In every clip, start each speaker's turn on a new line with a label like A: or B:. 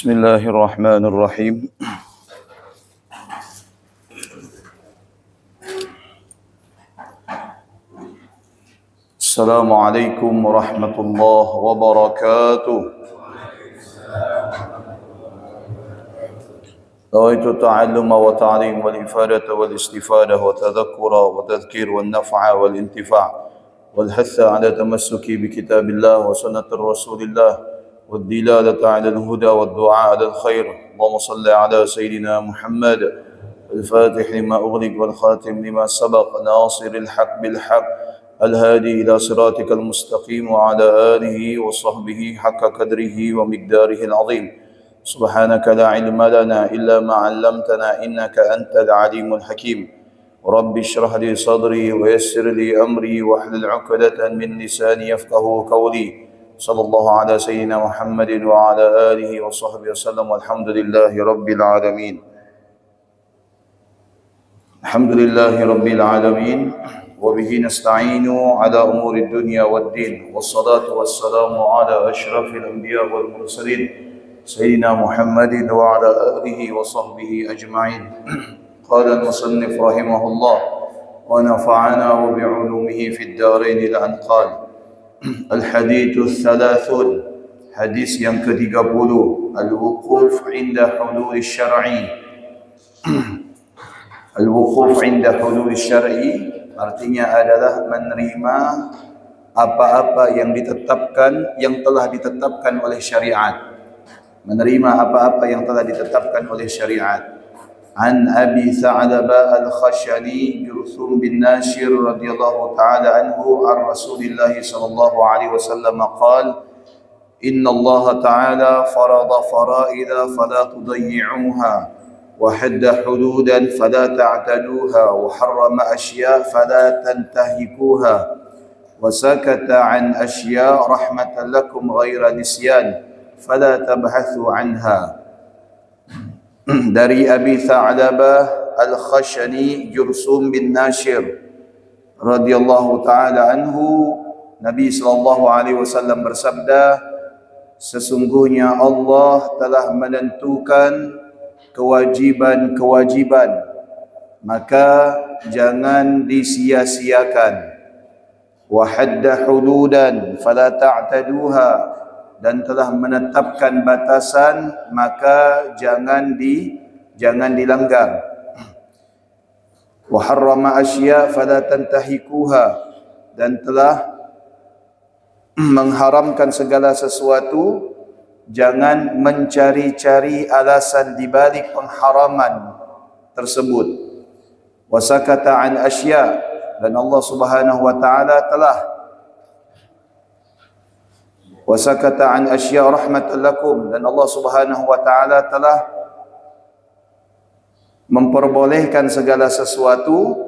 A: Bismillahirrahmanirrahim. Assalamualaikum warahmatullahi wabarakatuh. نويت التعلم والتعليم والإفادة والاستفادة والتذكر والتذكير والنفع والانتفاع والحث على تمسك بكتاب الله وسنة رسول الله والدلالة على الهدى والدعاء على الخير. اللهم صل على سيدنا محمد الفاتح لما أغلق والخاتم لما سبق ناصر الحق بالحق الهادي إلى صراطك المستقيم وعلى آله وصحبه حق قدره ومقداره العظيم. سبحانك لا علم لنا إلا ما علمتنا إنك أنت العليم الحكيم. رب اشرح لي صدري ويسر لي أمري واحلل عقدة من لساني يفقه قولي. صلى الله على سيدنا محمد وعلى آله وصحبه وسلم والحمد لله رب العالمين. الحمد لله رب العالمين وبه نستعين على أمور الدنيا والدين والصلاة والسلام على أشرف الأنبياء والمرسلين سيدنا محمد وعلى آله وصحبه أجمعين. قال المصنف رحمه الله ونفعنا وبعلومه في الدارين الآن قال الحديث الثلاثون حديث yang ke-30 الوقوف عند حلول الشرع. الوقوف عند حلول الشرع artinya adalah menerima apa-apa yang ditetapkan, yang telah ditetapkan oleh syariat. Menerima apa-apa yang telah ditetapkan oleh syariat. An Abi Tha'labah Al-Khashani Jurthum bin Nashir radhiyallahu ta'ala anhu an Rasulillah sallallahu alaihi wasallam qala inna Allah ta'ala farada fara'ida fala tudayyi'uha wa hadda hududan fala ta'taduha wa harrama asya' fala tantahikuha wa sakata an asya' rahmatan lakum ghaira nisyan fala tabhathu anha. Dari Abi Tha'labah Al-Khashani Jurthum bin Nashir radhiyallahu ta'ala anhu, Nabi sallallahu alaihi wasallam bersabda, sesungguhnya Allah telah menentukan kewajiban-kewajiban, maka jangan disia-siakan. Wa hadda hududan fala ta'taduha, dan telah menetapkan batasan, maka jangan dilanggar. Wa harrama asya fala tantahikuha, dan telah mengharamkan segala sesuatu, jangan mencari-cari alasan di balik pengharaman tersebut. Wa sakata an asya, dan Allah Subhanahu wa taala telah wasakata an asya' rahmatan lakum, dan Allah Subhanahu wa taala telah memperbolehkan segala sesuatu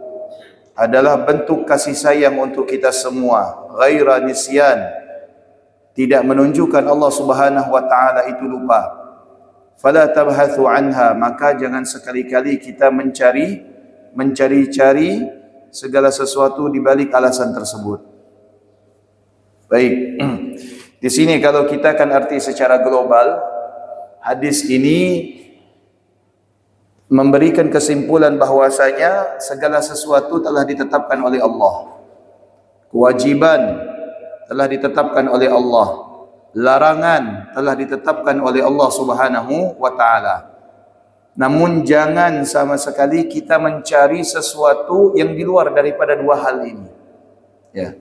A: adalah bentuk kasih sayang untuk kita semua, ghaira nisyan, tidak menunjukkan Allah Subhanahu wa taala itu lupa. Fala tabhathu anha, maka jangan sekali-kali kita mencari-cari segala sesuatu di balik alasan tersebut. Baik. Di sini kalau kita akan arti secara global, hadis ini memberikan kesimpulan bahwasanya segala sesuatu telah ditetapkan oleh Allah. Kewajiban telah ditetapkan oleh Allah. Larangan telah ditetapkan oleh Allah Subhanahu wa taala. Namun jangan sama sekali kita mencari sesuatu yang di luar daripada dua hal ini. Ya.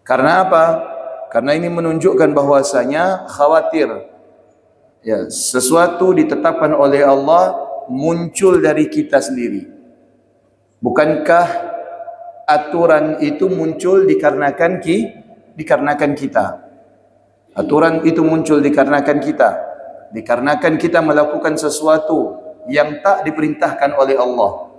A: Karena apa? Karena ini menunjukkan bahwasanya khawatir ya, sesuatu ditetapkan oleh Allah muncul dari kita sendiri. Bukankah aturan itu muncul dikarenakan kita? Aturan itu muncul dikarenakan kita. Dikarenakan kita melakukan sesuatu yang tak diperintahkan oleh Allah.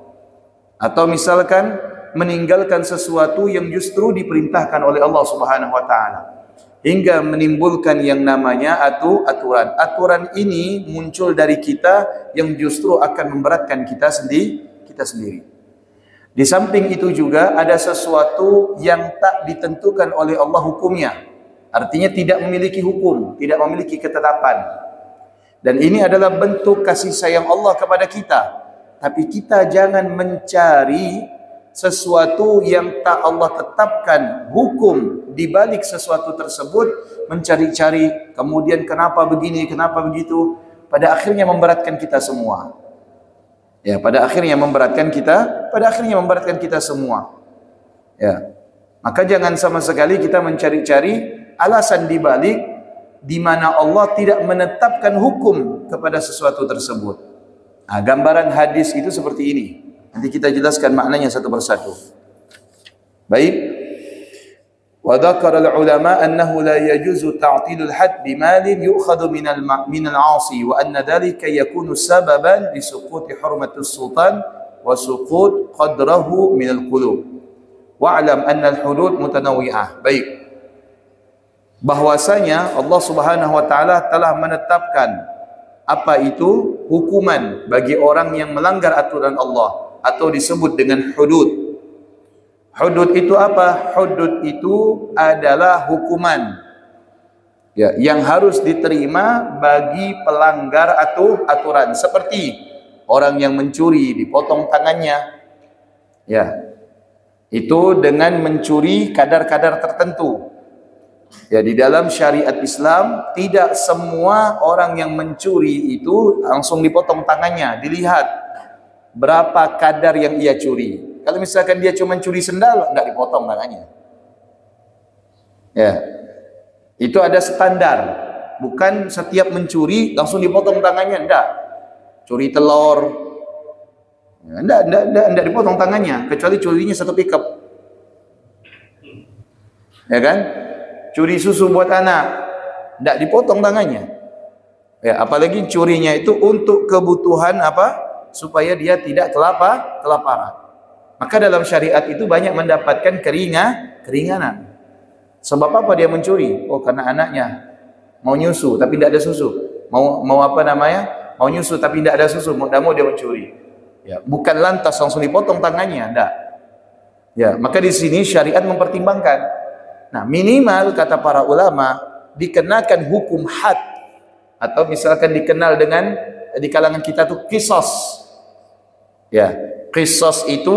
A: Atau misalkan meninggalkan sesuatu yang justru diperintahkan oleh Allah Subhanahu wa taala, hingga menimbulkan yang namanya aturan. Aturan ini muncul dari kita yang justru akan memberatkan kita sendiri. Di samping itu juga ada sesuatu yang tak ditentukan oleh Allah hukumnya. Artinya tidak memiliki hukum, tidak memiliki ketetapan. Dan ini adalah bentuk kasih sayang Allah kepada kita. Tapi kita jangan mencari sesuatu yang tak Allah tetapkan hukum di balik sesuatu tersebut, mencari-cari kemudian kenapa begini, kenapa begitu, pada akhirnya memberatkan kita semua. Ya, pada akhirnya memberatkan kita semua. Ya. Maka jangan sama sekali kita mencari-cari alasan di balik di mana Allah tidak menetapkan hukum kepada sesuatu tersebut. Nah, gambaran hadis itu seperti ini. Nanti kita jelaskan maknanya satu persatu. Baik. Wa dzakara al-ulama annahu la yajuzu ta'tilul had bimalin yu'khadhu min al-'asi wa anna dhalika yakunu sababan li suquti hurmatus sultan wa suqut qadrahu min al-qulub. Wa'lam anna al-hudud mutanawwi'ah. Baik. Bahwasanya Allah Subhanahu wa taala telah menetapkan apa itu hukuman bagi orang yang melanggar aturan Allah, atau disebut dengan hudud. Hudud itu apa? Hudud itu adalah hukuman ya, yang harus diterima bagi pelanggar atau aturan. Seperti orang yang mencuri dipotong tangannya. Ya. Itu dengan mencuri kadar-kadar tertentu. Ya, di dalam syariat Islam tidak semua orang yang mencuri itu langsung dipotong tangannya, dilihat berapa kadar yang ia curi. Kalau misalkan dia cuma curi sendal, enggak dipotong tangannya. Ya. Itu ada standar. Bukan setiap mencuri langsung dipotong tangannya, enggak. Curi telur, ya, enggak dipotong tangannya, kecuali curinya satu pickup. Ya kan? Curi susu buat anak, enggak dipotong tangannya. Ya, apalagi curinya itu untuk kebutuhan apa? Supaya dia tidak kelaparan. Maka dalam syariat itu banyak mendapatkan keringanan. Sebab apa dia mencuri? Oh, karena anaknya mau nyusu tapi tidak ada susu. Mau apa namanya? Mau nyusu tapi tidak ada susu, mau dia mencuri. Ya, bukan lantas langsung dipotong tangannya, enggak. Ya, maka di sini syariat mempertimbangkan. Nah, minimal kata para ulama dikenakan hukum had, atau misalkan dikenal dengan di kalangan kita tuh qisas. Ya, qisas itu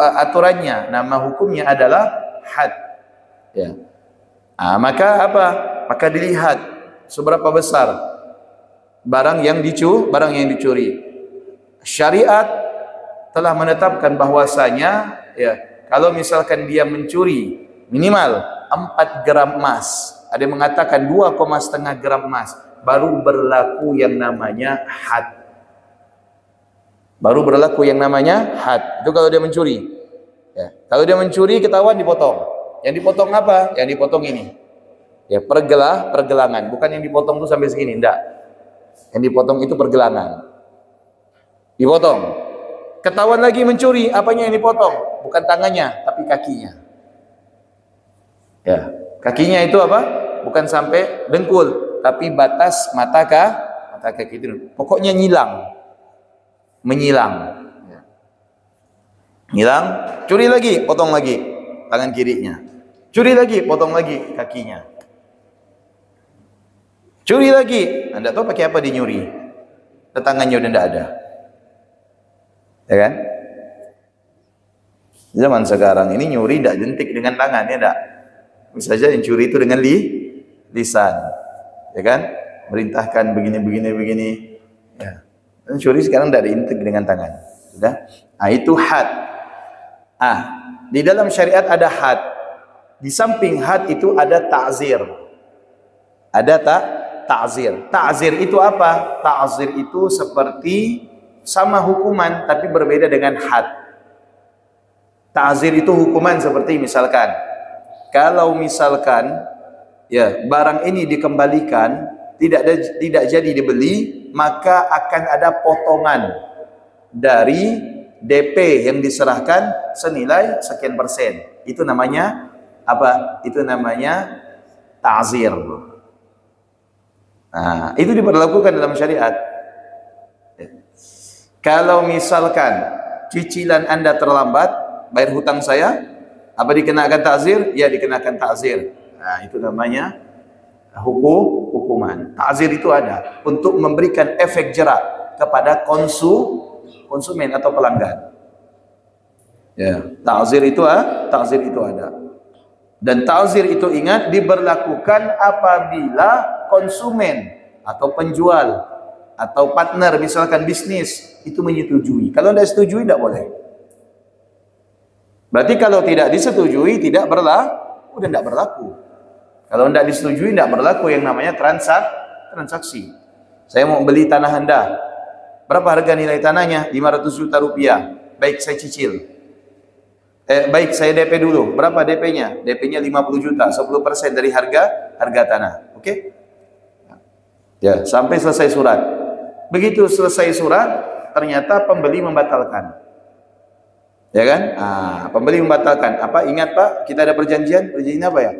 A: aturannya, nama hukumnya adalah had. Ya. Nah, maka apa? Maka dilihat seberapa besar barang yang dicuri. Syariat telah menetapkan bahwasanya ya, kalau misalkan dia mencuri minimal 4 gram emas, ada yang mengatakan 2,5 gram emas, baru berlaku yang namanya had. Itu kalau dia mencuri. Ya. Kalau dia mencuri ketahuan dipotong. Yang dipotong apa? Yang dipotong ini. Ya, pergelangan. Bukan yang dipotong itu sampai segini, enggak. Yang dipotong itu pergelangan. Dipotong. Ketahuan lagi mencuri, apanya yang dipotong? Bukan tangannya, tapi kakinya. Ya, kakinya itu apa? Bukan sampai dengkul, tapi batas mata kaki itu. Pokoknya menyilang. Ya. Nyilang, curi lagi, potong lagi tangan kirinya. Curi lagi, potong lagi kakinya. Curi lagi, Anda tahu pakai apa dia nyuri? Tangannya udah tidak ada. Ya kan? Zaman sekarang ini nyuri tidak jentik dengan tangannya, tidak. Bisa saja yang curi itu dengan lisan, ya kan? Merintahkan begini. Ya. Dan curi sekarang tidak diintik dengan tangan, sudah. Nah, itu had. Di dalam syariat ada had. Di samping had itu ada ta'zir. Ada ta'zir. Ta'zir itu apa? Ta'zir itu seperti sama hukuman tapi berbeda dengan had. Ta'zir itu hukuman seperti misalkan, kalau misalkan ya barang ini dikembalikan, tidak jadi dibeli, maka akan ada potongan dari DP yang diserahkan senilai sekian persen. Itu namanya apa? Itu namanya ta'zir. Nah, itu diberlakukan dalam syariat. Kalau misalkan cicilan Anda terlambat bayar hutang saya, apa dikenakan ta'zir? Ya, dikenakan ta'zir. Nah, itu namanya hukum hukuman. Ta'zir itu ada untuk memberikan efek jerak kepada konsumen atau pelanggan. Ya, ta'zir itu ada. Dan ta'zir itu ingat diberlakukan apabila konsumen atau penjual atau partner misalkan bisnis itu menyetujui. Kalau tidak setujui tidak boleh. Berarti kalau tidak disetujui tidak berlaku, udah tidak berlaku. Kalau tidak disetujui tidak berlaku yang namanya transaksi. Saya mau beli tanah Anda. Berapa harga nilai tanahnya? 500 juta rupiah. Baik, saya cicil. Baik, saya DP dulu. Berapa DP-nya? DP-nya 50 juta, 10% dari harga tanah. Oke? Ya, sampai selesai surat. Begitu selesai surat, ternyata pembeli membatalkan. Ya kan? Pembeli membatalkan. Apa? Ingat Pak, kita ada perjanjian. Perjanjian apa ya?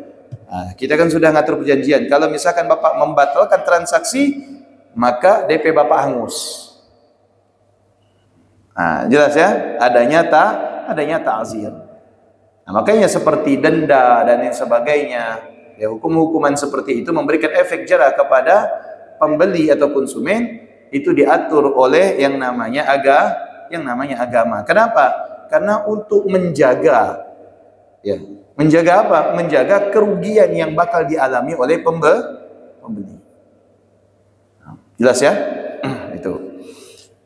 A: Kita kan sudah ngatur perjanjian. Kalau misalkan Bapak membatalkan transaksi, maka DP Bapak hangus. Jelas ya? Adanya ta'zir. Makanya seperti denda dan yang sebagainya, ya hukum-hukuman seperti itu memberikan efek jera kepada pembeli atau konsumen, itu diatur oleh yang namanya agama. Kenapa? Karena untuk menjaga, ya, menjaga apa? Menjaga kerugian yang bakal dialami oleh pembeli. Jelas ya? Itu.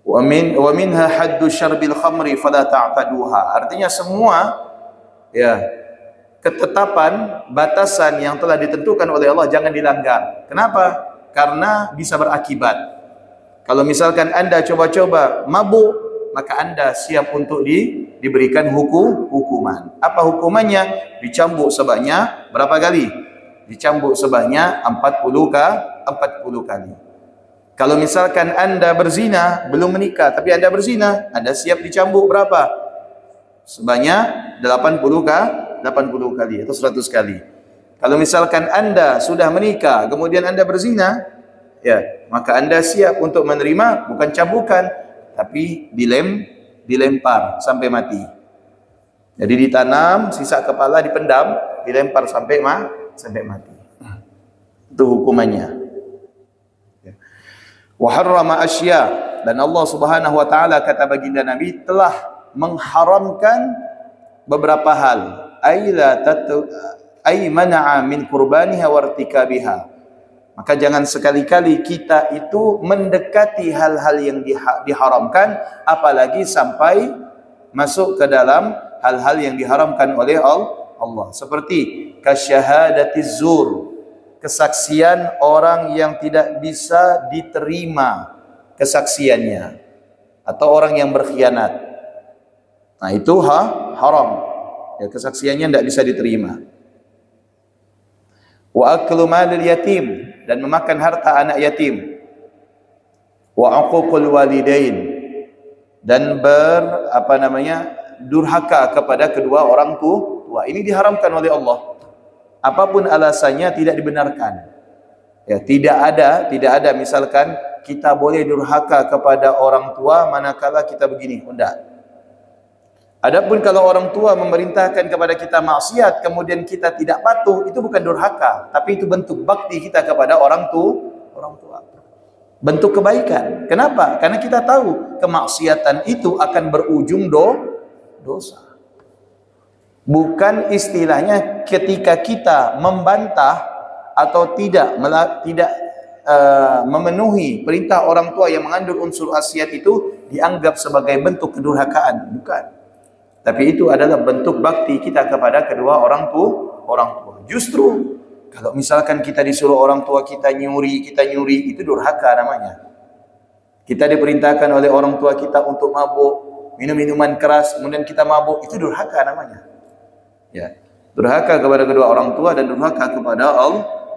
A: Wa minha haddu syarbil khamri fala ta'taduha. Artinya semua ya ketetapan batasan yang telah ditentukan oleh Allah jangan dilanggar. Kenapa? Karena bisa berakibat. Kalau misalkan Anda coba-coba mabuk, maka Anda siap untuk diberikan hukuman. Apa hukumannya? Dicambuk sebanyak berapa kali? Dicambuk sebanyak 40 kali. Kalau misalkan Anda berzina, belum menikah, tapi Anda berzina, Anda siap dicambuk berapa? Sebanyak 80 kali atau 100 kali. Kalau misalkan Anda sudah menikah, kemudian Anda berzina, ya, maka Anda siap untuk menerima bukan cambukan, tapi dilempar sampai mati. Jadi ditanam, sisa kepala dipendam, dilempar sampai mati. Itu hukumannya. Wa harrama asya, dan Allah Subhanahu wa taala kata baginda Nabi telah mengharamkan beberapa hal. Ay mana'a min qurbaniha wa irtikabiha. Maka jangan sekali-kali kita itu mendekati hal-hal yang diharamkan, apalagi sampai masuk ke dalam hal-hal yang diharamkan oleh Allah. Seperti kasyahadatiz zur, kesaksian orang yang tidak bisa diterima kesaksiannya, atau orang yang berkhianat. Nah itu haram, ya, kesaksiannya tidak bisa diterima. Wa aklu malil yatim, dan memakan harta anak yatim. Wa uququl walidain, dan durhaka kepada kedua orang tua. Ini diharamkan oleh Allah. Apapun alasannya tidak dibenarkan. Ya, tidak ada misalkan kita boleh durhaka kepada orang tua manakala kita begini, enggak. Adapun kalau orang tua memerintahkan kepada kita maksiat kemudian kita tidak patuh, itu bukan durhaka, tapi itu bentuk bakti kita kepada orang tua. Bentuk kebaikan. Kenapa? Karena kita tahu kemaksiatan itu akan berujung dosa. Bukan istilahnya ketika kita membantah atau tidak memenuhi perintah orang tua yang mengandung unsur khasiat itu dianggap sebagai bentuk kedurhakaan, bukan. Tapi itu adalah bentuk bakti kita kepada kedua orang tua. Justru kalau misalkan kita disuruh orang tua kita nyuri, itu durhaka namanya. Kita diperintahkan oleh orang tua kita untuk mabuk, minum minuman keras, kemudian kita mabuk, itu durhaka namanya. Ya, durhaka kepada kedua orang tua dan durhaka kepada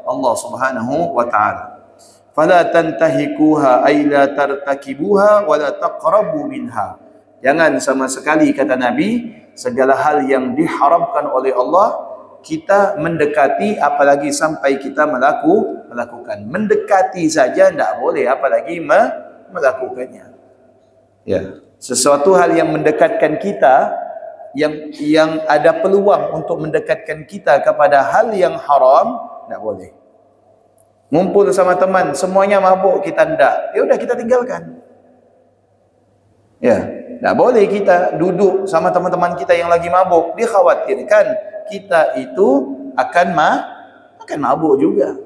A: Allah Subhanahu wa taala. Fala tantahikuha ay la tartakibuha wa la taqrabu minha. Jangan sama sekali, kata Nabi, segala hal yang diharamkan oleh Allah kita mendekati, apalagi sampai kita melakukan. Mendekati saja tidak boleh, apalagi melakukannya. Ya, sesuatu hal yang mendekatkan kita, yang ada peluang untuk mendekatkan kita kepada hal yang haram, tidak boleh. Ngumpul sama teman, semuanya mabuk, kita ndak. Ya udah kita tinggalkan. Ya, ndak boleh kita duduk sama teman-teman kita yang lagi mabuk. Dikhawatirkan kita itu akan mabuk juga.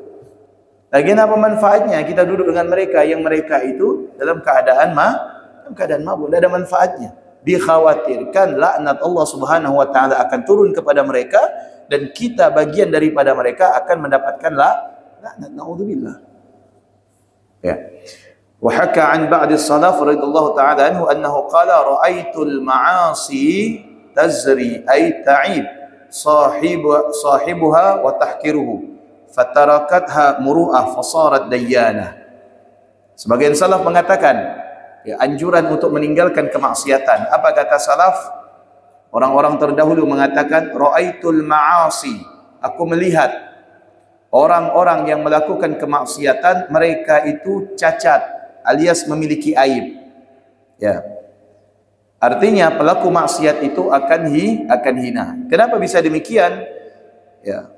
A: Lagian apa manfaatnya kita duduk dengan mereka yang mereka itu dalam keadaan mabuk? Tidak ada manfaatnya. Dikhawatirkan laknat Allah Subhanahu wa taala akan turun kepada mereka dan kita bagian daripada mereka akan mendapatkan laknat. Naudzubillah. Ya. Wa haka an ba'd as-salaf radhiyallahu ta'ala anhu annahu qala ra'aitul ma'asi tazri ay ta'ib sahibuha wa tahkiruhu fatarakatha muru'ah fasarat dayyanah. Sebagian salaf mengatakan ya, anjuran untuk meninggalkan kemaksiatan. Apa kata salaf? Orang-orang terdahulu mengatakan ra'aitul ma'asi, aku melihat orang-orang yang melakukan kemaksiatan mereka itu cacat alias memiliki aib. Ya. Artinya pelaku maksiat itu akan hina. Kenapa bisa demikian? Ya.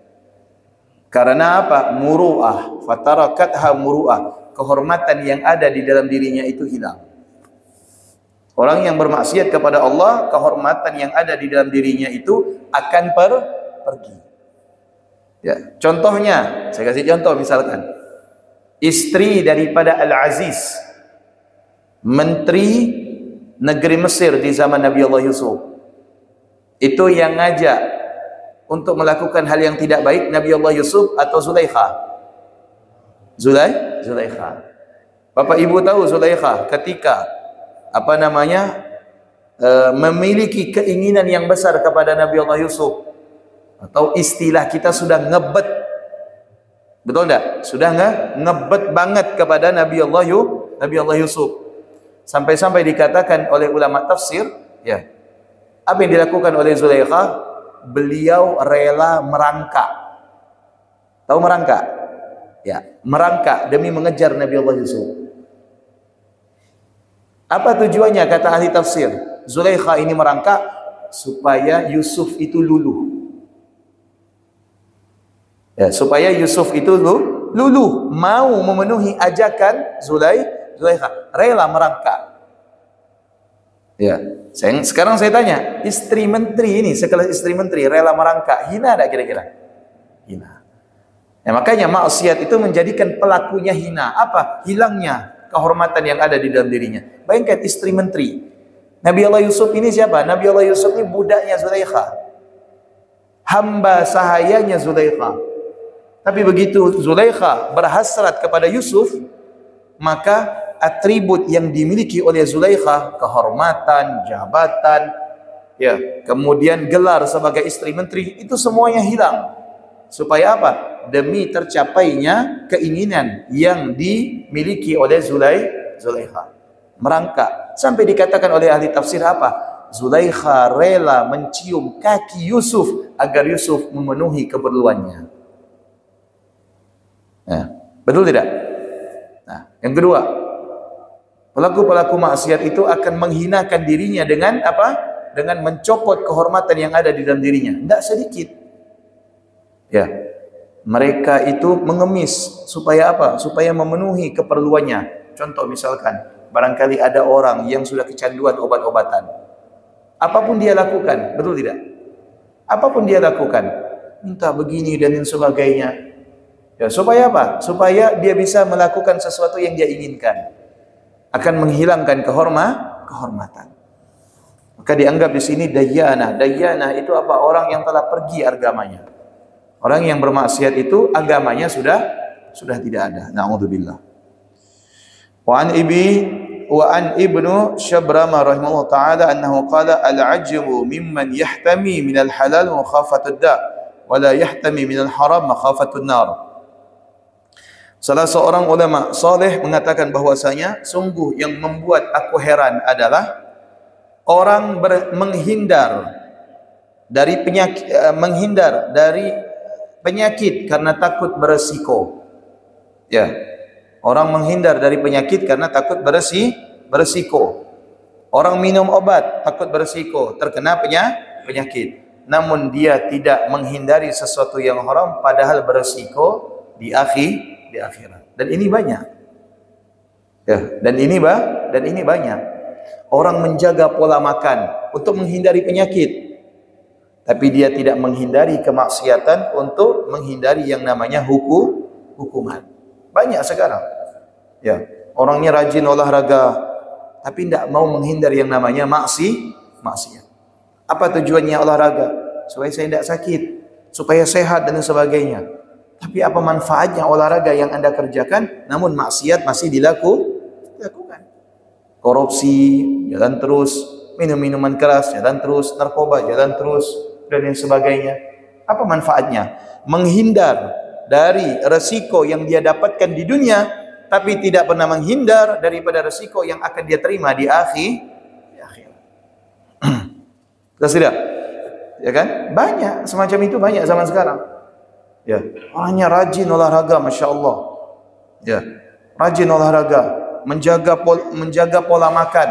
A: Karena apa? Muru'ah, fatarakatha muru'ah. Kehormatan yang ada di dalam dirinya itu hilang. Orang yang bermaksiat kepada Allah, kehormatan yang ada di dalam dirinya itu akan pergi. Ya, contohnya, saya kasih contoh misalkan, istri daripada Al-Aziz, menteri negeri Mesir di zaman Nabi Allah Yusuf, itu yang ngajak untuk melakukan hal yang tidak baik Nabi Allah Yusuf atau Zulaikha? Zulaikha. Bapak Ibu tahu Zulaikha ketika memiliki keinginan yang besar kepada Nabi Allah Yusuf, atau istilah kita sudah ngebet, betul enggak? Sudah ngebet banget kepada Nabi Allah Yusuf, sampai-sampai dikatakan oleh ulama tafsir, ya, apa yang dilakukan oleh Zulaikha? Beliau rela merangkak. Tahu merangkak? Ya, merangkak demi mengejar Nabi Allah Yusuf. Apa tujuannya kata ahli tafsir? Zulaikha ini merangkak supaya Yusuf itu luluh. Ya, supaya Yusuf itu luluh, mau memenuhi ajakan Zulaikha, rela merangkak. Ya, sekarang saya tanya, istri menteri ini, sekelas istri menteri rela merangkak, hina tak kira-kira? Hina. Ya, makanya maksiat itu menjadikan pelakunya hina. Apa? Hilangnya kehormatan yang ada di dalam dirinya. Bayangkan istri menteri. Nabi Allah Yusuf ini siapa? Nabi Allah Yusuf ini budaknya Zulaikha, hamba sahayanya Zulaikha. Tapi begitu Zulaikha berhasrat kepada Yusuf, maka atribut yang dimiliki oleh Zulaikha, kehormatan, jabatan, ya, kemudian gelar sebagai istri menteri, itu semuanya hilang. Supaya apa? Demi tercapainya keinginan yang dimiliki oleh Zulaikha. Merangkak. Sampai dikatakan oleh ahli tafsir apa? Zulaikha rela mencium kaki Yusuf agar Yusuf memenuhi keperluannya. Nah, betul tidak? Nah, yang kedua, pelaku-pelaku maksiat itu akan menghinakan dirinya dengan apa? Dengan mencopot kehormatan yang ada di dalam dirinya. Tidak sedikit. Ya, mereka itu mengemis supaya apa? Supaya memenuhi keperluannya. Contoh misalkan, barangkali ada orang yang sudah kecanduan obat-obatan. Apapun dia lakukan, betul tidak? Apapun dia lakukan, minta begini dan lain sebagainya. Ya, supaya apa? Supaya dia bisa melakukan sesuatu yang dia inginkan. Akan menghilangkan kehormatan. Maka dianggap di sini dayyanah. Dayyanah itu apa? Orang yang telah pergi agamanya. Orang yang bermaksiat itu agamanya sudah tidak ada. Na'udzubillah. Wa an ibnu Syabramah rahimahullah ta'ala annahu qala al-'ajmu mimman yahtami minal halal makhafatud da' wa la yahtami minal haram makhafatun nar. Salah seorang ulama saleh mengatakan bahwasanya sungguh yang membuat aku heran adalah orang menghindar dari penyakit karena takut beresiko. Ya. Orang menghindar dari penyakit karena takut beresiko. Orang minum obat takut beresiko terkena penyakit. Namun dia tidak menghindari sesuatu yang haram padahal beresiko di di akhirat. Dan ini banyak. Ya, dan ini banyak. Orang menjaga pola makan untuk menghindari penyakit, tapi dia tidak menghindari kemaksiatan untuk menghindari yang namanya hukuman. Banyak sekarang. Ya, orangnya rajin olahraga, tapi tidak mau menghindari yang namanya maksiat. Apa tujuannya olahraga? Supaya saya tidak sakit, supaya sehat dan sebagainya. Tapi apa manfaatnya olahraga yang Anda kerjakan, namun maksiat masih dilakukan? Korupsi jalan terus, minum minuman keras jalan terus, narkoba jalan terus, dan yang sebagainya. Apa manfaatnya? Menghindar dari resiko yang dia dapatkan di dunia, tapi tidak pernah menghindar daripada resiko yang akan dia terima di akhirat. Tidak? Ya kan? Banyak semacam itu, banyak zaman sekarang. Ya, orangnya rajin olahraga, masya Allah. Ya, rajin olahraga, menjaga pola makan,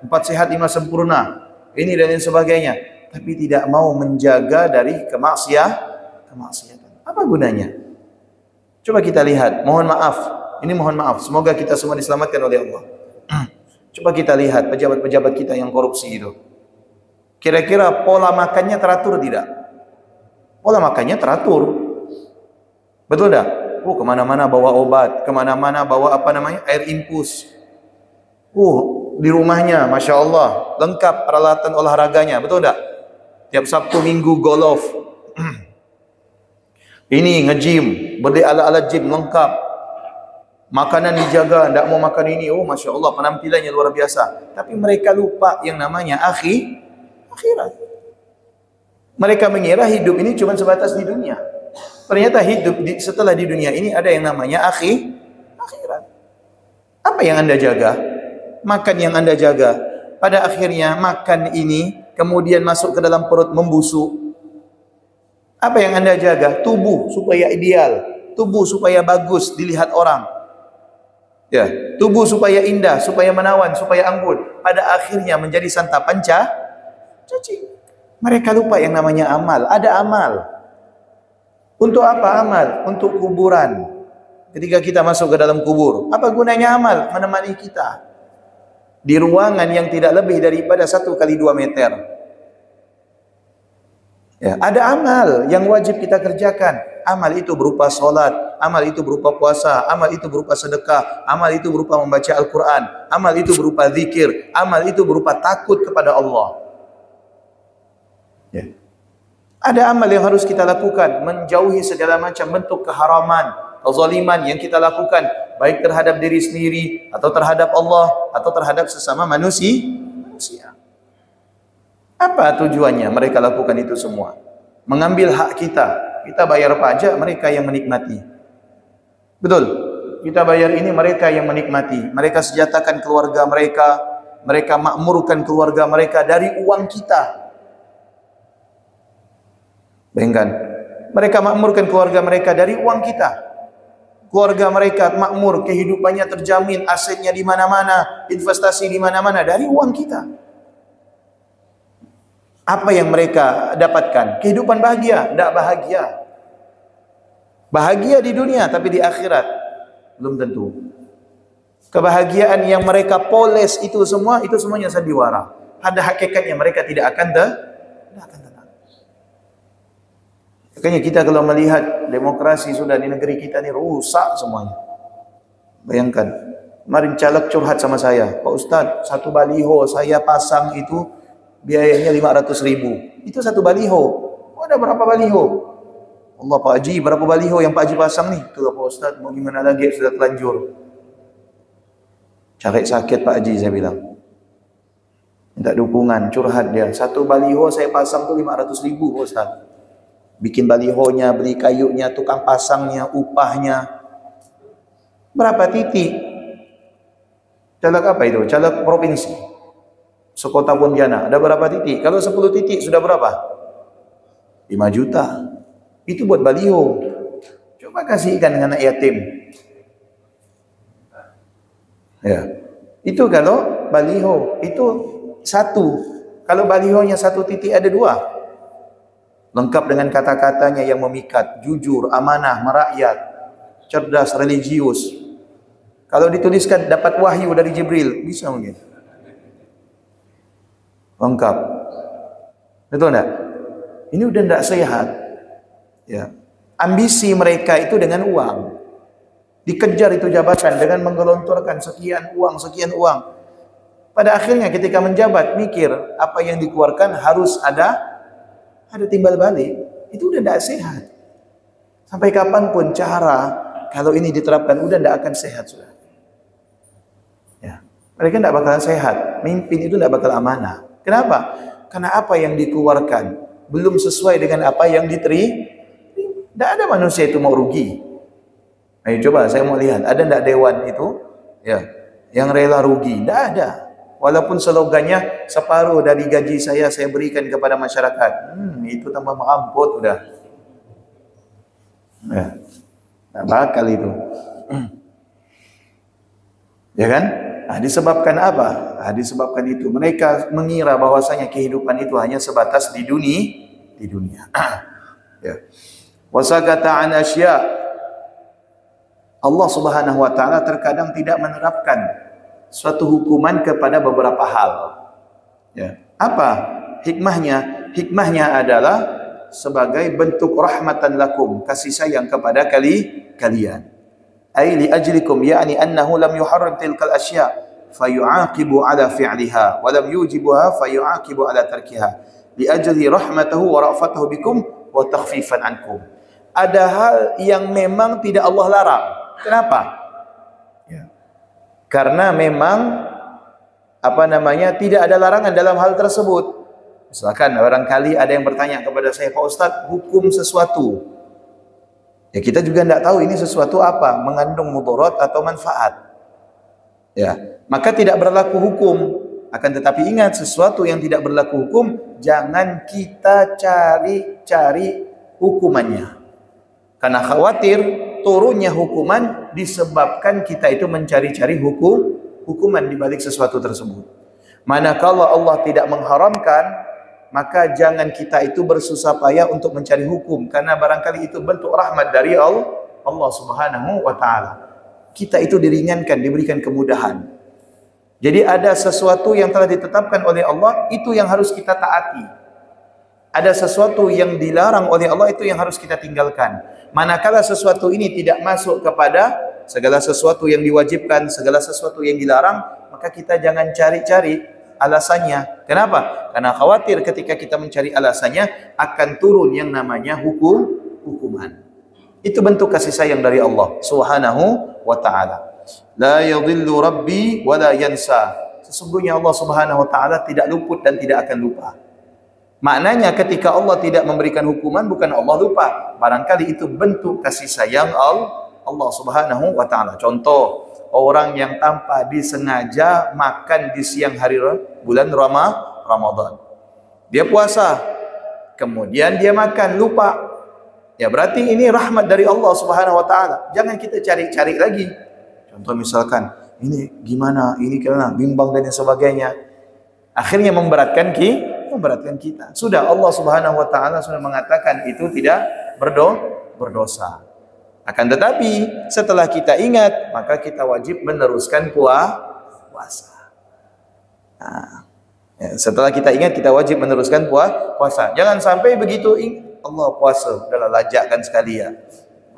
A: 4 sehat 5 sempurna, ini dan lain sebagainya, tapi tidak mau menjaga dari kemaksiatan. Apa gunanya? Coba kita lihat. Mohon maaf, semoga kita semua diselamatkan oleh Allah. Coba kita lihat pejabat-pejabat kita yang korupsi itu. Kira-kira pola makannya teratur tidak? Pola makannya teratur. Betul tak? Kemana-mana bawa obat, kemana-mana bawa air infus. Di rumahnya, masya Allah, lengkap peralatan olahraganya, betul tak? Tiap Sabtu Minggu golf. Ini nge-gym, beli alat-alat gym lengkap. Makanan dijaga, tidak mau makan ini. Masya Allah, penampilannya luar biasa. Tapi mereka lupa yang namanya akhirat. Mereka mengira hidup ini cuma sebatas di dunia. Ternyata hidup setelah di dunia ini ada yang namanya akhirat. Apa yang Anda jaga? Makan yang Anda jaga. Pada akhirnya makan ini kemudian masuk ke dalam perut membusuk. Apa yang Anda jaga? Tubuh supaya ideal, tubuh supaya bagus dilihat orang. Ya, tubuh supaya indah, supaya menawan, supaya anggun. Pada akhirnya menjadi santapan cacing. Mereka lupa yang namanya amal. Ada amal. Untuk apa amal? Untuk kuburan. Ketika kita masuk ke dalam kubur, apa gunanya amal? Menemani kita di ruangan yang tidak lebih daripada 1x2 meter. Ya, ada amal yang wajib kita kerjakan. Amal itu berupa solat, amal itu berupa puasa, amal itu berupa sedekah, amal itu berupa membaca Al-Quran, amal itu berupa zikir, amal itu berupa takut kepada Allah. Ya. Ada amal yang harus kita lakukan, menjauhi segala macam bentuk keharaman, kezaliman yang kita lakukan, baik terhadap diri sendiri, atau terhadap Allah, atau terhadap sesama manusia. Apa tujuannya mereka lakukan itu semua? Mengambil hak kita. Kita bayar pajak, mereka yang menikmati. Betul? Kita bayar ini, mereka yang menikmati. Mereka sejatakan keluarga mereka, mereka makmurkan keluarga mereka dari uang kita. Bayangkan, mereka makmurkan keluarga mereka dari uang kita. Keluarga mereka makmur, kehidupannya terjamin, asetnya di mana-mana, investasi di mana-mana dari uang kita. Apa yang mereka dapatkan? Kehidupan bahagia? Tidak bahagia. Bahagia di dunia, tapi di akhirat belum tentu. Kebahagiaan yang mereka poles itu semuanya sandiwara. Ada hakikatnya mereka tidak akan tenang. Makanya kita kalau melihat demokrasi sudah di negeri kita ini rusak semuanya. Bayangkan, kemarin caleg curhat sama saya, Pak Ustadz, 1 baliho saya pasang itu biayanya 500.000. Itu 1 baliho. Ada berapa baliho? Allah Pak Haji, berapa baliho yang Pak Haji pasang nih? Tuh Pak Ustadz, mau gimana lagi, sudah telanjur. Cari sakit Pak Haji, saya bilang. Minta dukungan, curhat dia. 1 baliho saya pasang tuh 500.000 Pak Ustadz. Bikin balihonya, beli kayunya, tukang pasangnya, upahnya. Berapa titik? Caleg apa itu? Caleg provinsi. Sekota Pontianak. Ada berapa titik? Kalau 10 titik sudah berapa? 5 juta. Itu buat baliho. Coba kasihkan anak yatim. Ya. Itu kalau baliho. Itu 1. Kalau balihonya 1 titik ada 2. Lengkap dengan kata-katanya yang memikat, jujur, amanah, merakyat. cerdas, religius. Kalau dituliskan dapat wahyu dari Jibril, bisa mungkin? Lengkap. Betul enggak? Ini udah enggak sehat. Ya. Ambisi mereka itu dengan uang. Dikejar itu jabatan dengan menggelontorkan sekian uang, sekian uang. Pada akhirnya ketika menjabat, mikir apa yang dikeluarkan harus ada timbal balik. Itu udah tidak sehat. Sampai kapanpun cara kalau ini diterapkan udah tidak akan sehat sudah. Ya. Mereka tidak bakalan sehat. Mimpin itu tidak bakal amanah. Kenapa? Karena apa yang dikeluarkan belum sesuai dengan apa yang diterima. Tidak ada manusia itu mau rugi. Ayo coba saya mau lihat, ada tidak dewan itu ya yang rela rugi? Tidak ada. Walaupun slogannya separuh dari gaji saya berikan kepada masyarakat. Itu tambah mengamput udah. Ya. Tidak bakal itu. Ya kan? Nah, disebabkan apa? Nah, disebabkan itu mereka mengira bahwasanya kehidupan itu hanya sebatas di dunia. Ya. Wasakata an asya. Allah Subhanahu wa taala terkadang tidak menerapkan suatu hukuman kepada beberapa hal. Ya. Apa hikmahnya? Hikmahnya adalah sebagai bentuk rahmatan lakum, kasih sayang kepada kalian. Ai li ajlikum, yakni annahu lam yuharrim tilkal asya fayu'aqibu ala fi'liha wa lam yujibuha fayu'aqibu ala tarkiha li ajli rahmatahu wa ra'fatahu bikum wa takhfifan ankum. Ada hal yang memang tidak Allah larang. Kenapa? Ya. Karena memang tidak ada larangan dalam hal tersebut. Misalkan barangkali ada yang bertanya kepada saya, Pak Ustadz, hukum sesuatu. Ya kita juga tidak tahu ini sesuatu apa, mengandung mudarat atau manfaat. Ya, maka tidak berlaku hukum. Akan tetapi ingat, sesuatu yang tidak berlaku hukum jangan kita cari-cari hukumannya. Karena khawatir turunnya hukuman disebabkan kita itu mencari-cari hukuman di balik sesuatu tersebut. Manakala Allah tidak mengharamkan, maka jangan kita itu bersusah payah untuk mencari hukum, karena barangkali itu bentuk rahmat dari Allah Subhanahu wa taala. Kita itu diringankan, diberikan kemudahan. Jadi ada sesuatu yang telah ditetapkan oleh Allah, itu yang harus kita taati. Ada sesuatu yang dilarang oleh Allah, itu yang harus kita tinggalkan. Manakala sesuatu ini tidak masuk kepada segala sesuatu yang diwajibkan, segala sesuatu yang dilarang, maka kita jangan cari-cari alasannya. Kenapa? Karena khawatir ketika kita mencari alasannya akan turun yang namanya hukuman. Itu bentuk kasih sayang dari Allah Subhanahu wa taala. La yadhillu rabbi wa la yansa. Sesungguhnya Allah Subhanahu wa taala tidak luput dan tidak akan lupa. Maknanya ketika Allah tidak memberikan hukuman, bukan Allah lupa. Barangkali itu bentuk kasih sayang Allah Subhanahu wa taala. Contoh, orang yang tanpa disengaja makan di siang hari bulan Ramadan. Dia puasa, kemudian dia makan, lupa. Ya berarti ini rahmat dari Allah Subhanahu wa taala. Jangan kita cari-cari lagi. Contoh misalkan, ini gimana, ini karena bimbang dan sebagainya. Akhirnya memberatkan kita. Sudah Allah Subhanahu wa taala sudah mengatakan itu tidak berdosa. Akan tetapi setelah kita ingat, maka kita wajib meneruskan puasa. Nah, ya, setelah kita ingat, kita wajib meneruskan puasa. Jangan sampai begitu Allah puasa, udahlah lajakkan sekalian.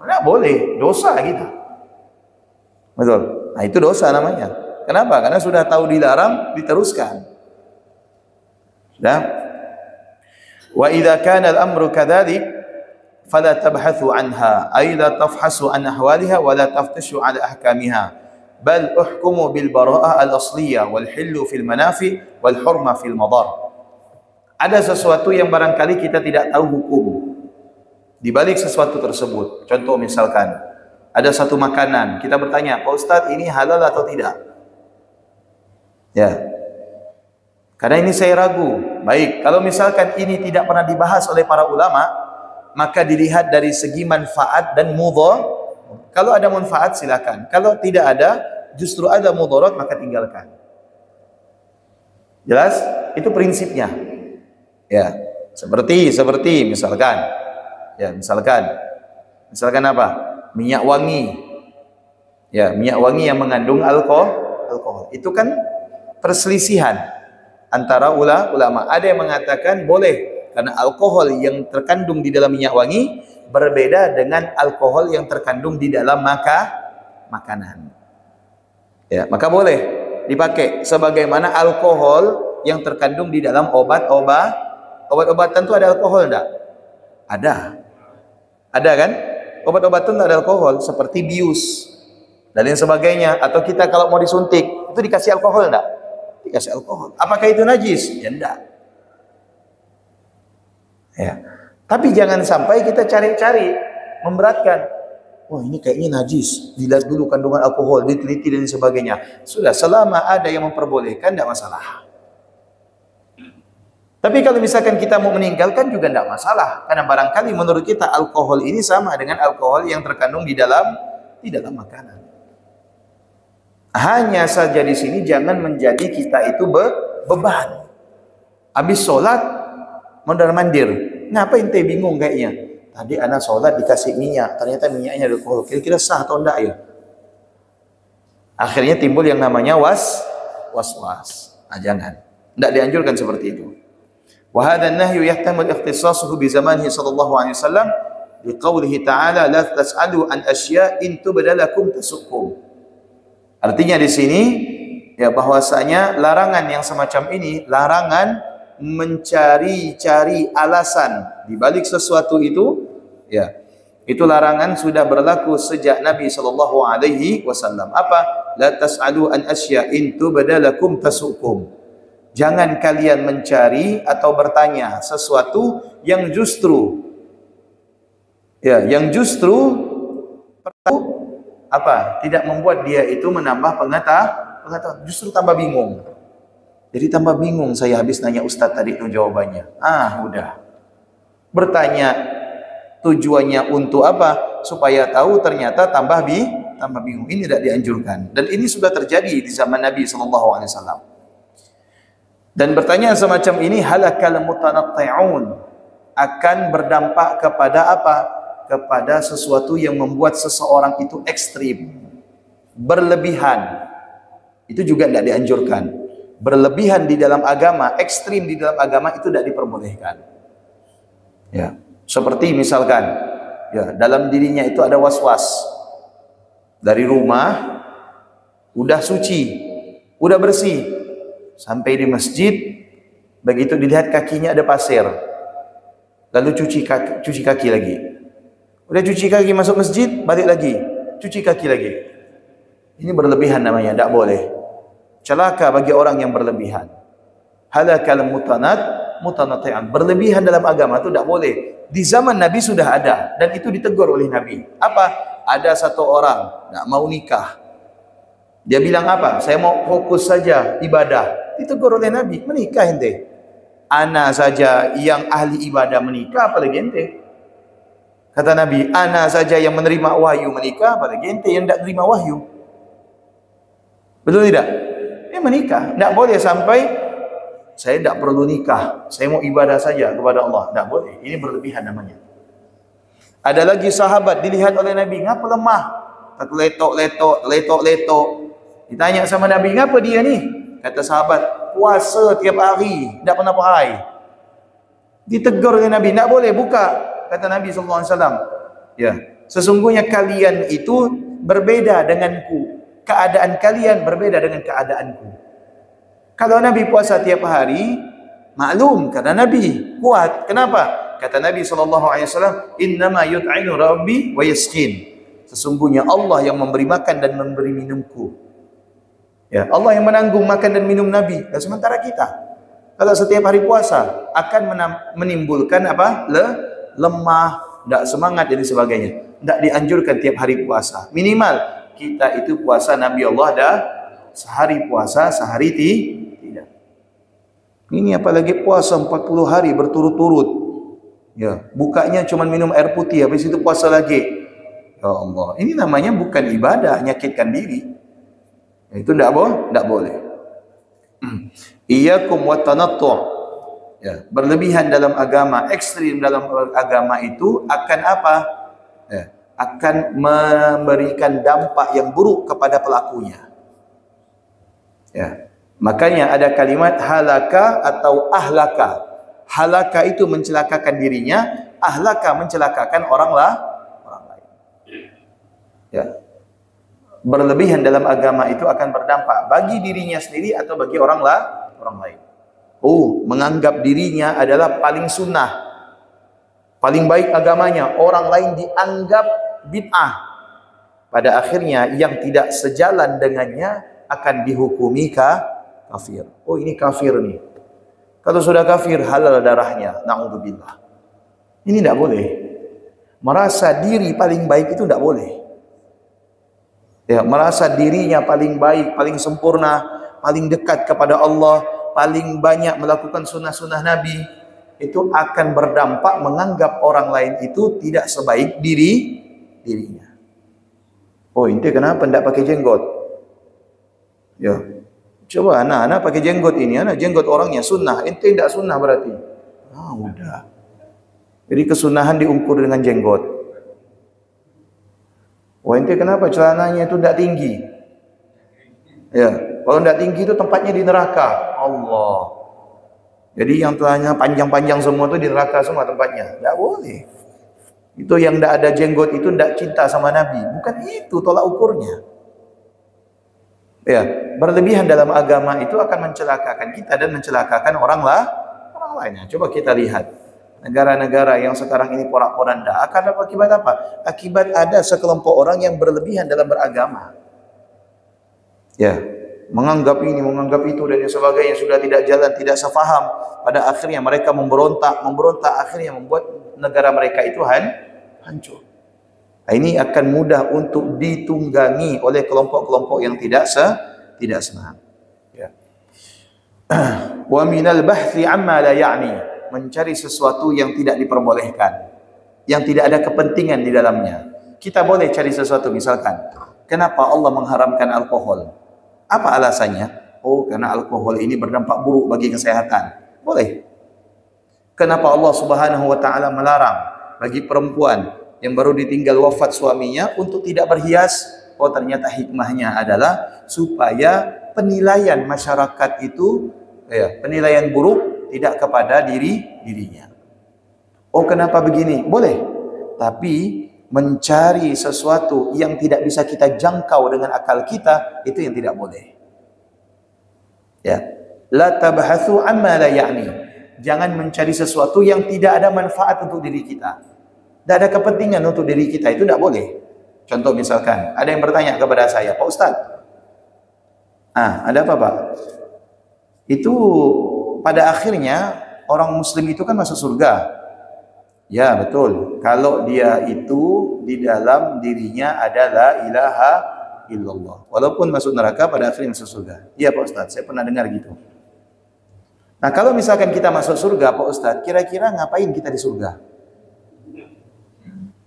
A: Tidak boleh, dosa kita. Betul. Nah itu dosa namanya. Kenapa? Karena sudah tahu dilarang, diteruskan. Sudah. Wa idza kana al-amru kadzalik fala tabhathu anha ay la tafhasu an ahwaliha wa la taftashu ala ahkamiha bal uhkumu bil bara'ah al-asliyah wal hillu fil manafi wal hurma fil madar. Ada sesuatu yang barangkali kita tidak tahu hukum di balik sesuatu tersebut. Contoh misalkan ada satu makanan, kita bertanya, Pak Ustadz ini halal atau tidak? Ya. Karena ini saya ragu. Baik, kalau misalkan ini tidak pernah dibahas oleh para ulama, maka dilihat dari segi manfaat dan mudhar. Kalau ada manfaat silakan. Kalau tidak ada, justru ada mudarat, maka tinggalkan. Jelas? Itu prinsipnya. Ya, seperti misalkan. Ya, misalkan apa? minyak wangi. Ya, minyak wangi yang mengandung alkohol. Itu kan perselisihan antara ulama. Ada yang mengatakan boleh karena alkohol yang terkandung di dalam minyak wangi berbeda dengan alkohol yang terkandung di dalam makanan. Ya, maka boleh dipakai sebagaimana alkohol yang terkandung di dalam obat-obatan itu ada alkohol enggak? Ada kan? Obat-obatan ada alkohol seperti bius dan lain sebagainya. Atau kita kalau mau disuntik itu dikasih alkohol enggak? Dikasih alkohol. Apakah itu najis? Ya enggak. Ya. Tapi jangan sampai kita cari-cari memberatkan. Wah, ini kayaknya najis. Dilihat dulu kandungan alkohol, diteliti dan sebagainya. Sudah, selama ada yang memperbolehkan tidak masalah. Tapi kalau misalkan kita mau meninggalkan juga tidak masalah, karena barangkali menurut kita alkohol ini sama dengan alkohol yang terkandung di dalam makanan. Hanya saja di sini jangan menjadi kita itu beban. Habis sholat mondar-mandir. Kenapa ente bingung kayaknya? Tadi anak sholat dikasih minyak, ternyata minyaknya ada alkohol. Kira-kira sah atau enggak ya? Akhirnya timbul yang namanya was-was. Nah, jangan. Tidak dianjurkan seperti itu. وهذا النهي يحتمل اختصاصه بزمانه صلى الله عليه وسلم لقوله تعالى لا تسألوا عن أشياء إن تبد لكم تسؤكم. Artinya di sini ya bahwasanya larangan yang semacam ini, larangan mencari-cari alasan di balik sesuatu itu, ya itu larangan sudah berlaku sejak Nabi sallallahu alaihi wasallam. Apa? La tas'alu an asya in tubda lakum tasukum. Jangan kalian mencari atau bertanya sesuatu yang justru apa? Tidak membuat dia itu menambah pengetahuan, justru tambah bingung. Jadi tambah bingung saya habis nanya Ustadz tadi itu jawabannya. Udah. Bertanya tujuannya untuk apa? Supaya tahu, ternyata tambah bingung. Ini tidak dianjurkan. Dan ini sudah terjadi di zaman Nabi SAW. Dan bertanya semacam ini halakal mutanatti'un, akan berdampak kepada apa? Kepada sesuatu yang membuat seseorang itu ekstrim, berlebihan. Itu juga tidak dianjurkan. Berlebihan di dalam agama, ekstrim di dalam agama itu tidak diperbolehkan. Ya, seperti misalkan ya dalam dirinya itu ada was-was. Dari rumah udah suci, udah bersih. Sampai di masjid, begitu dilihat kakinya ada pasir, lalu cuci kaki lagi. Udah cuci kaki masuk masjid, balik lagi, cuci kaki lagi. Ini berlebihan namanya, tidak boleh. Celaka bagi orang yang berlebihan. Halakal mutanatti'an. Berlebihan dalam agama itu tidak boleh. Di zaman Nabi sudah ada dan itu ditegur oleh Nabi. Apa? Ada satu orang tidak mau nikah. Dia bilang apa? Saya mau fokus saja ibadah. Ditegur oleh Nabi, menikah ente. Ana saja yang ahli ibadah menikah, apalagi ente. Kata Nabi, ana saja yang menerima wahyu menikah, apalagi ente yang tidak menerima wahyu. Betul tidak? Dia menikah. Tidak boleh sampai saya tidak perlu nikah, saya mau ibadah saja kepada Allah. Tidak boleh. Ini berlebihan namanya. Ada lagi sahabat dilihat oleh Nabi, ngapa lemah? Letok-letok. Ditanya sama Nabi, ngapa dia ni? Kata sahabat, puasa tiap hari, tidak pernah pakai. Ditegur oleh Nabi, tidak boleh buka. Kata Nabi SAW, ya, sesungguhnya kalian itu berbeda denganku. Keadaan kalian berbeda dengan keadaanku. Kalau Nabi puasa tiap hari, maklum karena Nabi kuat. Kenapa? Kata Nabi SAW, innama yut'inu rabbi wa yasqin. Sesungguhnya Allah yang memberi makan dan memberi minumku. Ya, Allah yang menanggung makan dan minum Nabi. Dan sementara kita, kalau setiap hari puasa akan menimbulkan apa? Lemah, tidak semangat dan sebagainya. Tidak dianjurkan tiap hari puasa. Minimal kita itu puasa Nabi Allah dah sehari puasa, sehari tidak. Ini apalagi puasa 40 hari berturut-turut. Ya, bukanya cuma minum air putih, habis itu puasa lagi. Ya Allah, ini namanya bukan ibadah, nyakitkan diri. Itu tidak boleh. Iyyakum wa tanattu'. Ya, berlebihan dalam agama, ekstrim dalam agama itu akan apa? Ya, akan memberikan dampak yang buruk kepada pelakunya. Ya. Makanya ada kalimat halaka atau ahlaka. Halaka itu mencelakakan dirinya, ahlaka mencelakakan orang lain. Ya. Berlebihan dalam agama itu akan berdampak bagi dirinya sendiri atau bagi orang lain. Menganggap dirinya adalah paling sunnah, paling baik agamanya, orang lain dianggap bid'ah. Pada akhirnya yang tidak sejalan dengannya akan dihukumi kafir. Ini kafir nih. Kalau sudah kafir, halal darahnya. Na'udzubillah. Ini tidak boleh. Merasa diri paling baik itu tidak boleh. Ya, merasa dirinya paling baik, paling sempurna, paling dekat kepada Allah, paling banyak melakukan sunnah-sunnah Nabi, itu akan berdampak menganggap orang lain itu tidak sebaik dirinya. Ente kenapa tidak pakai jenggot? Ya, coba anak pakai jenggot ini, anak jenggot orangnya sunnah, ente tidak sunnah berarti. Udah. Jadi kesunahan diukur dengan jenggot. Ente kenapa celananya itu tidak tinggi? Ya, kalau tidak tinggi itu tempatnya di neraka. Allah. Jadi yang celana panjang-panjang semua itu di neraka semua tempatnya. Tidak boleh. Itu yang tidak ada jenggot itu tidak cinta sama Nabi. Bukan itu tolak ukurnya. Ya, berlebihan dalam agama itu akan mencelakakan kita dan mencelakakan orang lainnya. Coba kita lihat negara-negara yang sekarang ini porak-poranda akan ada akibat apa? Akibat ada sekelompok orang yang berlebihan dalam beragama. Ya, menganggap ini, menganggap itu dan sebagainya, sudah tidak jalan, tidak sefaham. Pada akhirnya mereka memberontak, akhirnya membuat negara mereka itu hancur. Ini akan mudah untuk ditunggangi oleh kelompok-kelompok yang tidak senang. Ya. Wa minal bahthi amma la ya'ni, mencari sesuatu yang tidak diperbolehkan, yang tidak ada kepentingan di dalamnya. Kita boleh cari sesuatu, misalkan, kenapa Allah mengharamkan alkohol? Apa alasannya? Karena alkohol ini berdampak buruk bagi kesehatan. Boleh. Kenapa Allah Subhanahu wa taala melarang bagi perempuan yang baru ditinggal wafat suaminya untuk tidak berhias? Ternyata hikmahnya adalah supaya penilaian masyarakat itu, penilaian buruk tidak kepada dirinya. Kenapa begini? Boleh. Tapi mencari sesuatu yang tidak bisa kita jangkau dengan akal kita, itu yang tidak boleh. Ya. La tabhathu amma la ya'ni. Jangan mencari sesuatu yang tidak ada manfaat untuk diri kita. Tidak ada kepentingan untuk diri kita, itu tidak boleh. Contoh misalkan, ada yang bertanya kepada saya, Pak Ustadz, ada apa Pak? Itu pada akhirnya orang muslim itu kan masuk surga. Ya betul, kalau dia itu di dalam dirinya ada la ilaha illallah, walaupun masuk neraka pada akhirnya masuk surga. Iya Pak Ustadz, saya pernah dengar gitu. Nah kalau misalkan kita masuk surga Pak Ustadz, kira-kira ngapain kita di surga?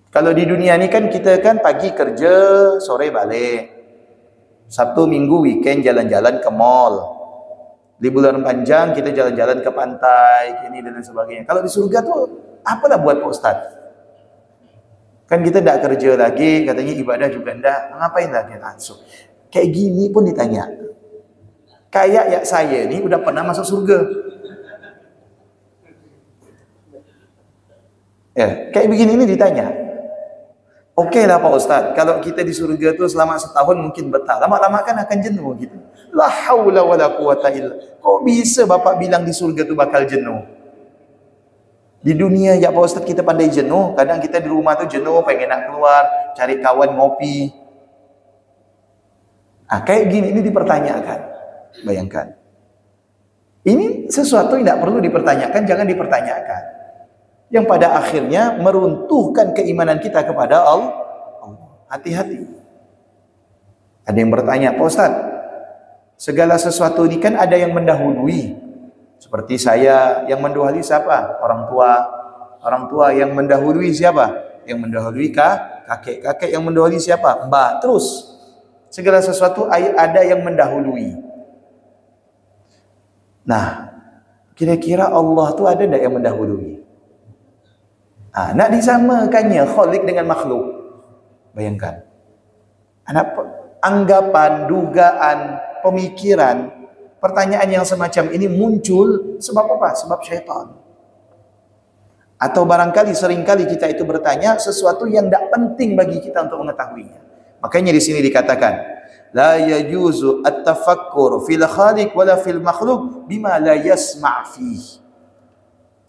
A: Kalau di dunia ini kan kita kan pagi kerja, sore balik, Sabtu Minggu weekend jalan-jalan ke mall, liburan panjang kita jalan-jalan ke pantai, ini dan sebagainya. Kalau di surga tuh apalah buat Pak Ustadz? Kan kita tidak kerja lagi, katanya ibadah juga tidak, ngapain lagi? Kayak gini pun ditanya. Kayak ya saya ini udah pernah masuk surga. Ya, kayak begini ini ditanya. Oke lah Pak Ustadz, kalau kita di surga itu selama setahun mungkin betah, lama-lama kan akan jenuh gitu. La haula wala quwata illa. Kok bisa Bapak bilang di surga itu bakal jenuh? Di dunia ya Pak Ustadz kita pandai jenuh, kadang kita di rumah tuh jenuh, pengen nak keluar, cari kawan ngopi. Kayak gini ini dipertanyakan. Bayangkan. Ini sesuatu yang tidak perlu dipertanyakan, jangan dipertanyakan. Yang pada akhirnya meruntuhkan keimanan kita kepada Allah. Hati-hati. Ada yang bertanya, Pak Ustadz, segala sesuatu ini kan ada yang mendahului. Seperti saya, yang mendahului siapa? Orang tua. Orang tua yang mendahului siapa? Yang mendahului kakek. Kakek yang mendahului siapa? Mbak. Terus, segala sesuatu ada yang mendahului. Nah, kira-kira Allah tuh ada tidak yang mendahului? Nak disamakannya khalik dengan makhluk. Bayangkan. Anggapan, dugaan, pemikiran, pertanyaan yang semacam ini muncul sebab apa? Sebab syaitan. Atau barangkali seringkali kita itu bertanya sesuatu yang tidak penting bagi kita untuk mengetahuinya. Makanya di sini dikatakan, la yajuzu at-tafakkur fil khaliq wala fil makhluk bima la yasma' fihi.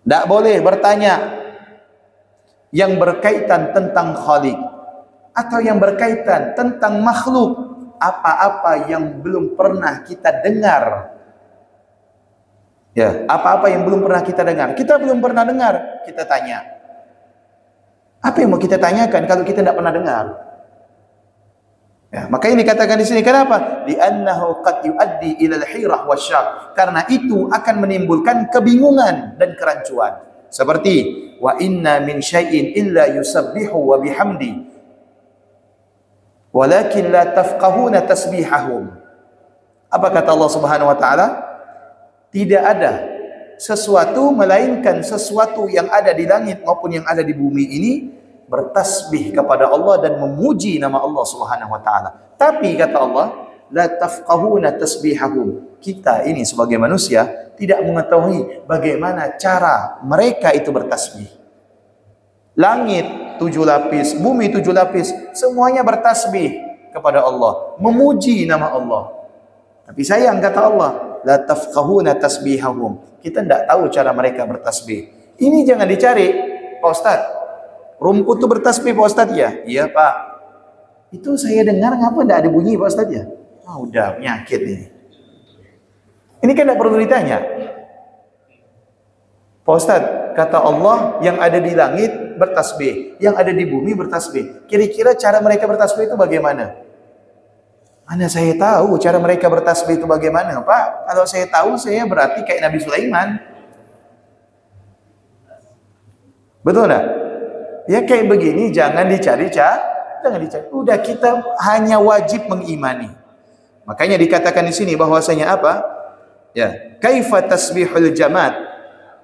A: Tidak boleh bertanya yang berkaitan tentang khaliq atau yang berkaitan tentang makhluk, apa-apa yang belum pernah kita dengar. Ya, apa-apa yang belum pernah kita dengar. Kita belum pernah dengar, kita tanya. Apa yang mau kita tanyakan kalau kita tidak pernah dengar? Ya, maka ini dikatakan di sini kenapa? Li'annahu qad yuaddi ila al-hirah wasyak. Karena itu akan menimbulkan kebingungan dan kerancuan. Seperti wa inna min syai'in illa yusabbihu wa bihamdi walakin la tafqahuna tasbihahum. Apa kata Allah Subhanahu wa taala? Tidak ada sesuatu melainkan sesuatu yang ada di langit maupun yang ada di bumi ini bertasbih kepada Allah dan memuji nama Allah Subhanahu wa taala. Tapi kata Allah, la tafqahuna tasbihahum. Kita ini sebagai manusia tidak mengetahui bagaimana cara mereka itu bertasbih. Langit 7 lapis, bumi 7 lapis, semuanya bertasbih kepada Allah, memuji nama Allah. Tapi sayang kata Allah, la tafqahuna tasbihahum. Kita tidak tahu cara mereka bertasbih. Ini jangan dicari, Pak Ustaz. Rumput itu bertasbih Pak Ustaz ya? Iya Pak. Itu saya dengar ngapa tidak ada bunyi Pak Ustaz ya? Oh, udah penyakit ini. Ini kan tidak perlu ditanya. Pak Ustaz, kata Allah yang ada di langit bertasbih, yang ada di bumi bertasbih. Kira-kira cara mereka bertasbih itu bagaimana? Mana saya tahu cara mereka bertasbih itu bagaimana, Pak? Kalau saya tahu, saya berarti kayak Nabi Sulaiman. Betul tak? Ya kayak begini, jangan dicari. Udah kita hanya wajib mengimani. Makanya dikatakan di sini bahwasanya apa? Ya, kaifa tasbihul jamad?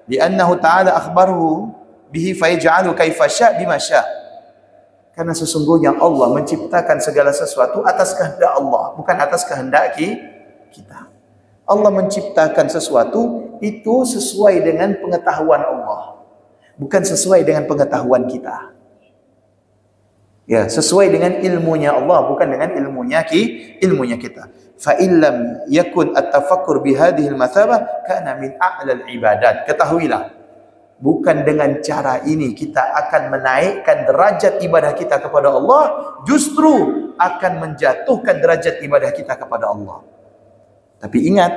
A: Li'annahu ta'ala akhbaruhu bihi fayaj'alu kaifa sya' bima sya'. Karena sesungguhnya Allah menciptakan segala sesuatu atas kehendak Allah, bukan atas kehendak kita. Allah menciptakan sesuatu itu sesuai dengan pengetahuan Allah, bukan sesuai dengan pengetahuan kita. Ya, sesuai dengan ilmunya Allah, bukan dengan ilmunya kita. Fa illam yakun at-tafakkur bihadhihi al-mathabah kana min a'la al-ibadat. Ketahuilah, bukan dengan cara ini kita akan menaikkan derajat ibadah kita kepada Allah, justru akan menjatuhkan derajat ibadah kita kepada Allah. Tapi ingat,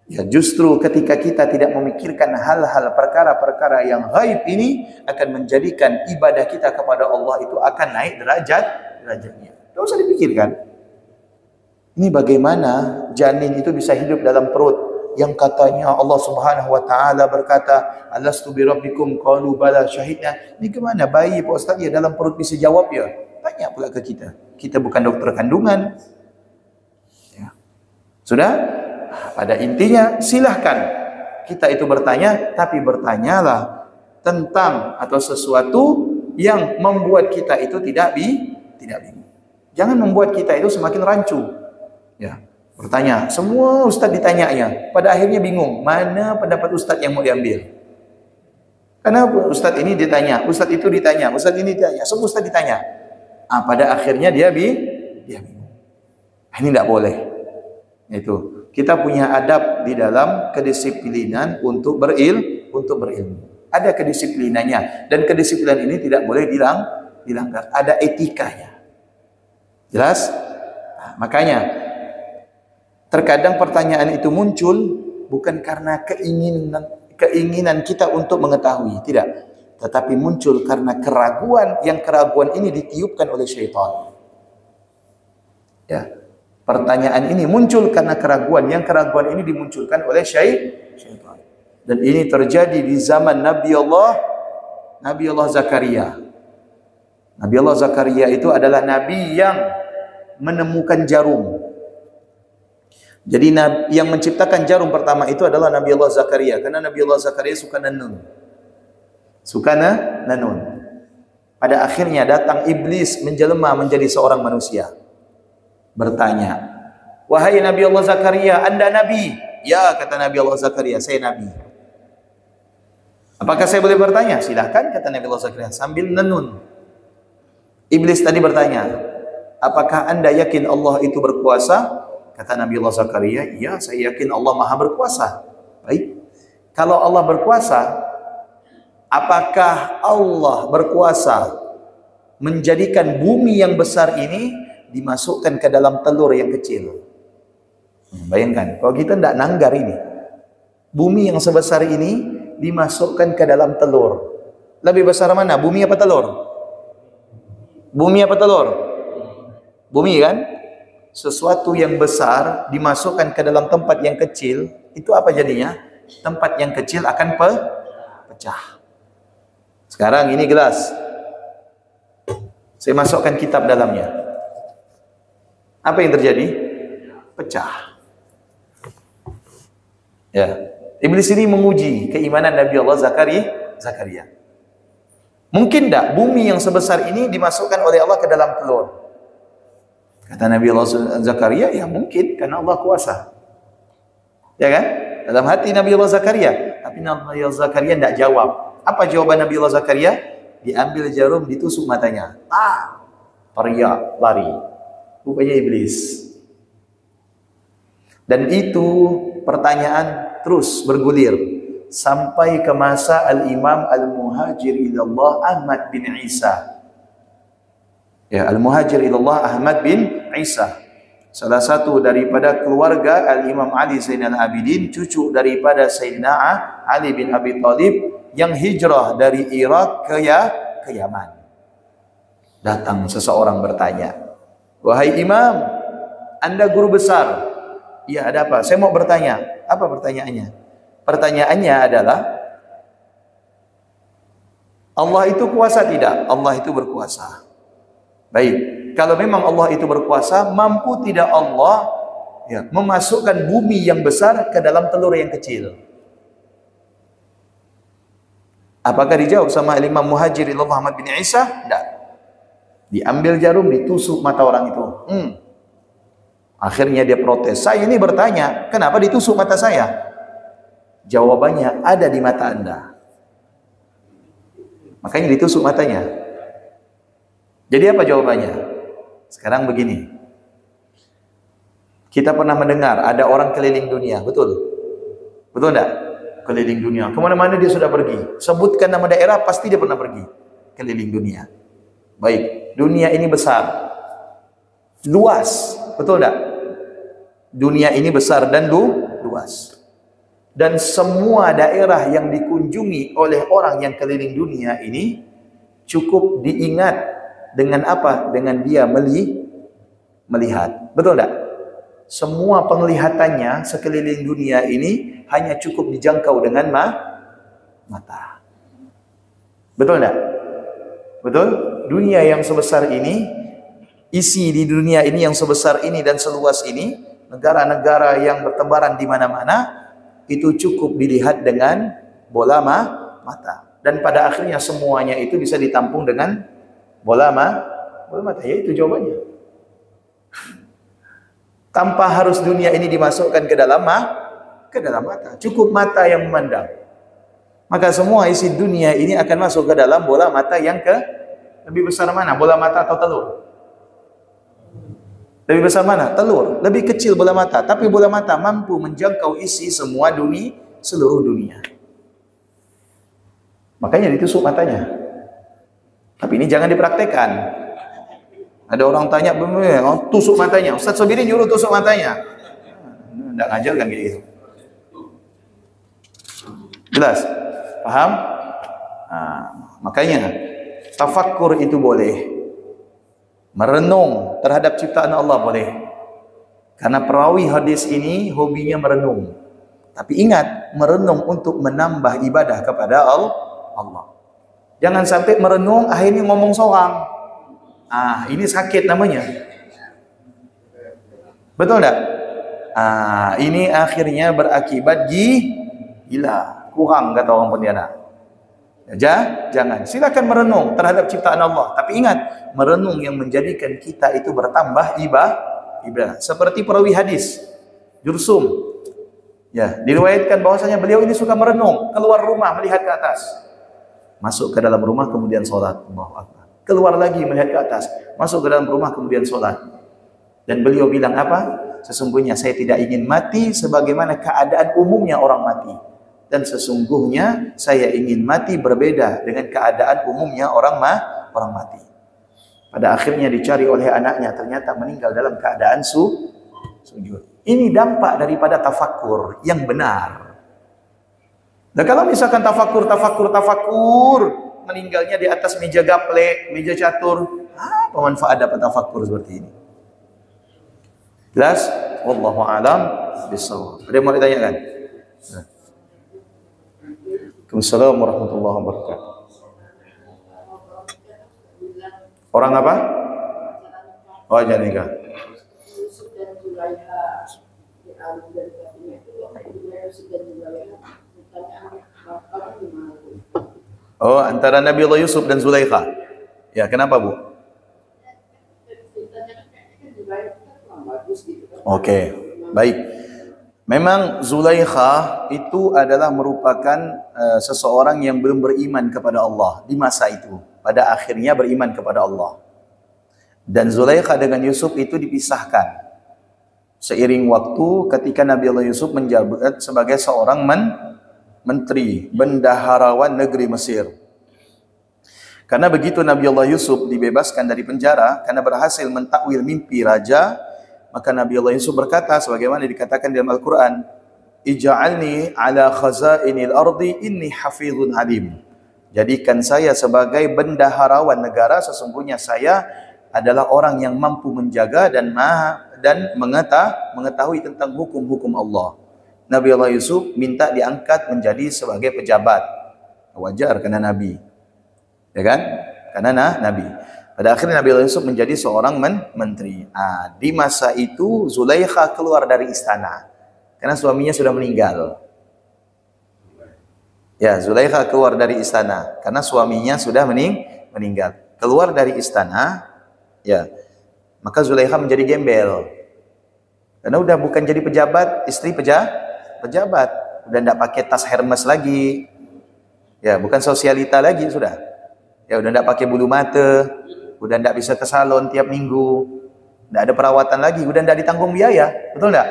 A: ya justru ketika kita tidak memikirkan hal-hal perkara-perkara yang gaib ini akan menjadikan ibadah kita kepada Allah itu akan naik derajatnya. Tidak usah dipikirkan. Ini bagaimana janin itu bisa hidup dalam perut yang katanya Allah Subhanahu wa taala berkata, alastu bi rabbikum qalu bala syahidna. Ini kemana bayi Pak Ustaz ya dalam perut bisa jawab ya? Tanya pula ke kita. Kita bukan dokter kandungan. Ya. Sudah? Pada intinya silahkan kita itu bertanya, tapi bertanyalah tentang atau sesuatu yang membuat kita itu tidak bingung. Jangan membuat kita itu semakin rancu. Ya. Bertanya, semua ustaz ditanyanya, pada akhirnya bingung, mana pendapat ustaz yang mau diambil. Karena ustaz ini ditanya, ustaz itu ditanya, ustaz ini ditanya, semua ustaz ditanya. Pada akhirnya dia bingung. Ini tidak boleh. Itu kita punya adab di dalam kedisiplinan untuk berilmu. Ada kedisiplinannya, dan kedisiplinan ini tidak boleh dilanggar. Ada etikanya. Jelas? Nah, makanya terkadang pertanyaan itu muncul bukan karena keinginan kita untuk mengetahui, tidak. Tetapi muncul karena keraguan, yang keraguan ini ditiupkan oleh syaitan. Ya. Pertanyaan ini muncul karena keraguan, yang keraguan ini dimunculkan oleh syaitan. Dan ini terjadi di zaman Nabi Allah Zakaria. Nabi Allah Zakaria itu adalah nabi yang menemukan jarum. Jadi yang menciptakan jarum pertama itu adalah Nabi Allah Zakaria, karena Nabi Allah Zakaria suka nanun. Pada akhirnya datang iblis menjelma menjadi seorang manusia. Bertanya, "Wahai Nabi Allah Zakaria, Anda nabi?" "Ya," kata Nabi Allah Zakaria, "saya nabi." "Apakah saya boleh bertanya?" "Silahkan," kata Nabi Allah Zakaria sambil nenun. Iblis tadi bertanya, "Apakah Anda yakin Allah itu berkuasa?" Kata Nabi Allah Zakaria, "Ya, saya yakin Allah Maha berkuasa." Baik. Kalau Allah berkuasa, apakah Allah berkuasa menjadikan bumi yang besar ini dimasukkan ke dalam telur yang kecil? Bayangkan, kalau kita tidak nanggar ini, bumi yang sebesar ini dimasukkan ke dalam telur. Lebih besar mana? Bumi apa telur? Bumi apa telur? Bumi kan? Sesuatu yang besar dimasukkan ke dalam tempat yang kecil, itu apa jadinya? Tempat yang kecil akan pecah. Sekarang ini gelas, saya masukkan kitab dalamnya. Apa yang terjadi? Pecah. Ya, iblis ini menguji keimanan Nabi Allah Zakaria. Mungkin tak bumi yang sebesar ini dimasukkan oleh Allah ke dalam telur? Kata Nabi Allah Zakaria, ya mungkin, karena Allah kuasa. Ya kan? Dalam hati Nabi Allah Zakaria. Tapi Nabi Allah Zakaria tidak jawab. Apa jawaban Nabi Allah Zakaria? Diambil jarum, ditusuk matanya. Teriak, lari. Rupanya iblis. Dan itu pertanyaan terus bergulir sampai ke masa Al-Imam Al-Muhajir ilallah Ahmad bin Isa. Ya, Al-Muhajir ilallah Ahmad bin Isa, salah satu daripada keluarga Al-Imam Ali Zainal Abidin, cucu daripada Sayyidina Ali bin Abi Thalib yang hijrah dari Irak ke Yaman. Datang seseorang bertanya, "Wahai Imam, Anda guru besar." "Ya, ada apa?" "Saya mau bertanya." "Apa pertanyaannya?" Pertanyaannya adalah, Allah itu kuasa tidak? Allah itu berkuasa. Baik, kalau memang Allah itu berkuasa, mampu tidak Allah memasukkan bumi yang besar ke dalam telur yang kecil? Apakah dijawab sama Imam Muhajir ilallah Ahmad bin Isa? Tidak. Diambil jarum, ditusuk mata orang itu. Akhirnya dia protes. "Saya ini bertanya, kenapa ditusuk mata saya?" Jawabannya ada di mata Anda. Makanya ditusuk matanya. Jadi apa jawabannya? Sekarang begini. Kita pernah mendengar ada orang keliling dunia, betul? Betul enggak? Keliling dunia. Kemana-mana dia sudah pergi. Sebutkan nama daerah, pasti dia pernah pergi. Keliling dunia. Baik, dunia ini besar. Luas. Betul enggak? Dunia ini besar dan luas. Dan semua daerah yang dikunjungi oleh orang yang keliling dunia ini cukup diingat dengan apa? Dengan dia melihat. Betul tak? Semua penglihatannya sekeliling dunia ini hanya cukup dijangkau dengan mata. Betul tak? Betul? Dunia yang sebesar ini, isi di dunia ini yang sebesar ini dan seluas ini, negara-negara yang bertebaran di mana-mana, itu cukup dilihat dengan bola mata. Dan pada akhirnya semuanya itu bisa ditampung dengan bola mata. Ya, itu jawabannya. Tanpa harus dunia ini dimasukkan ke dalam mata. Cukup mata yang memandang. Maka semua isi dunia ini akan masuk ke dalam bola mata yang lebih besar mana? Bola mata atau telur? Lebih besar mana? Telur. Lebih kecil bola mata, tapi bola mata mampu menjangkau isi semua dunia, seluruh dunia. Makanya ditusuk matanya. Tapi ini jangan dipraktekkan. Ada orang tanya, tusuk matanya. Ustaz Sobirin nyuruh tusuk matanya. Tidak ngajarkan gitu. Jelas? Paham? Makanya tafakkur itu boleh. Merenung terhadap ciptaan Allah boleh. Karena perawi hadis ini hobinya merenung. Tapi ingat, merenung untuk menambah ibadah kepada Allah. Jangan sampai merenung akhirnya ngomong soang. Ini sakit namanya. Betul tak? Ini akhirnya berakibat gila. Kurang kata orang Pontianak. Jangan. Silakan merenung terhadap ciptaan Allah. Tapi ingat, merenung yang menjadikan kita itu bertambah ibadah. Seperti perawi hadis, Jursum. Ya, diriwayatkan bahwasanya beliau ini suka merenung, keluar rumah melihat ke atas. Masuk ke dalam rumah kemudian sholat. Allahu Akbar. Keluar lagi melihat ke atas. Masuk ke dalam rumah kemudian sholat. Dan beliau bilang apa? Sesungguhnya saya tidak ingin mati sebagaimana keadaan umumnya orang mati. Dan sesungguhnya saya ingin mati berbeda dengan keadaan umumnya orang mati. Pada akhirnya dicari oleh anaknya, ternyata meninggal dalam keadaan sujud. Ini dampak daripada tafakur yang benar. Dan kalau misalkan tafakur, meninggalnya di atas meja gaple, meja catur, apa manfaat dapat tafakur seperti ini? Jelas? Wallahu a'lam bishawab. Ada yang mau ditanyakan? Assalamualaikum warahmatullahi wabarakatuh. Orang apa? Oh, jangan nikah. Oh, antara Nabi Allah Yusuf dan Zulaikha. Ya, kenapa, Bu? Oke, baik. Memang Zulaikha itu adalah merupakan seseorang yang belum beriman kepada Allah di masa itu. Pada akhirnya beriman kepada Allah. Dan Zulaikha dengan Yusuf itu dipisahkan. Seiring waktu ketika Nabi Allah Yusuf menjabat sebagai seorang menteri, bendaharawan negeri Mesir. Karena begitu Nabi Allah Yusuf dibebaskan dari penjara karena berhasil mentakwil mimpi raja, maka Nabi Allah Yusuf berkata sebagaimana dikatakan dalam Al-Quran, Ija'alni ala khazainil ardi inni hafizun alim. Jadikan saya sebagai bendaharawan negara, sesungguhnya saya adalah orang yang mampu menjaga dan mengetahui tentang hukum-hukum Allah. Nabi Allah Yusuf minta diangkat menjadi sebagai pejabat. Wajar karena Nabi. Ya kan? Karena Nabi. Pada akhirnya Nabi Allah Yusuf menjadi seorang menteri. Di masa itu Zulaikha keluar dari istana. Karena suaminya sudah meninggal. Ya, Zulaikha keluar dari istana. Karena suaminya sudah meninggal. Keluar dari istana, ya. Maka Zulaikha menjadi gembel. Karena udah bukan jadi pejabat, istri pejabat. Udah tidak pakai tas Hermes lagi. Ya, bukan sosialita lagi sudah. Ya, udah tidak pakai bulu mata. Udah tidak bisa ke salon tiap minggu. Tidak ada perawatan lagi. Udah tidak ditanggung biaya. Betul tidak?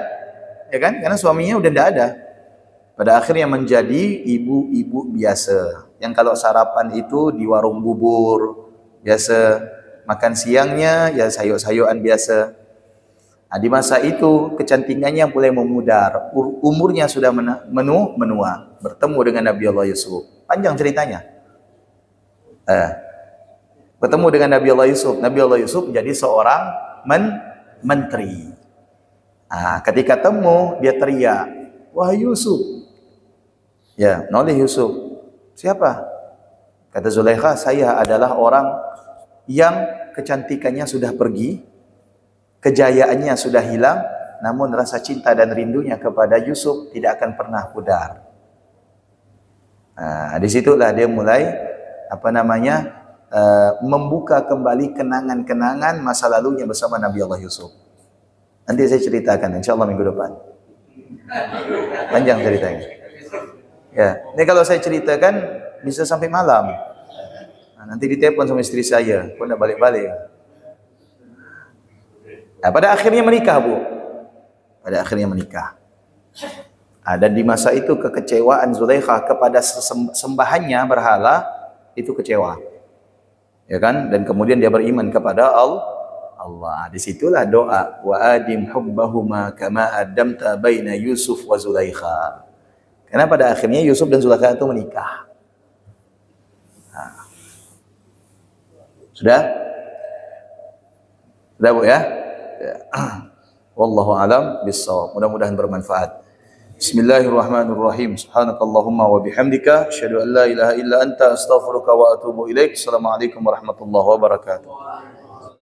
A: Ya kan? Karena suaminya udah tidak ada. Pada akhirnya menjadi ibu-ibu biasa. Yang kalau sarapan itu di warung bubur. Biasa. Makan siangnya ya sayur-sayuran biasa. Di masa itu kecantikannya mulai memudar. Umurnya sudah menua. Bertemu dengan Nabi Allah Yusuf. Panjang ceritanya. Bertemu dengan Nabi Allah Yusuf. Nabi Allah Yusuf menjadi seorang menteri. Ketika temu dia teriak, wahai Yusuf. Ya, noleh Yusuf. Siapa? Kata Zulaikha, saya adalah orang yang kecantikannya sudah pergi, kejayaannya sudah hilang, namun rasa cinta dan rindunya kepada Yusuf tidak akan pernah pudar. Disitulah dia mulai membuka kembali kenangan-kenangan masa lalunya bersama Nabi Allah Yusuf. Nanti saya ceritakan, insya Allah minggu depan. Panjang ceritanya. Ya, ini kalau saya ceritakan bisa sampai malam. Nanti ditelepon sama istri saya, kok enggak balik-balik. Pada akhirnya menikah, Bu. Pada akhirnya menikah. Dan di masa itu kekecewaan Zulaikha kepada sembahannya berhala itu kecewa. Ya kan? Dan kemudian dia beriman kepada Allah. Disitulah doa wa adim hubbahuma kama adamta baina Yusuf wa Zulaikha. Karena pada akhirnya Yusuf dan Zulaikha itu menikah. Sudah? Sudah, Bu ya? Wallahu alam bissawab. Mudah-mudahan bermanfaat. Bismillahirrahmanirrahim. Subhanakallahumma wa bihamdika asyhadu an la ilaha illa anta astaghfiruka wa atubu ilaik. Assalamualaikum warahmatullahi wabarakatuh.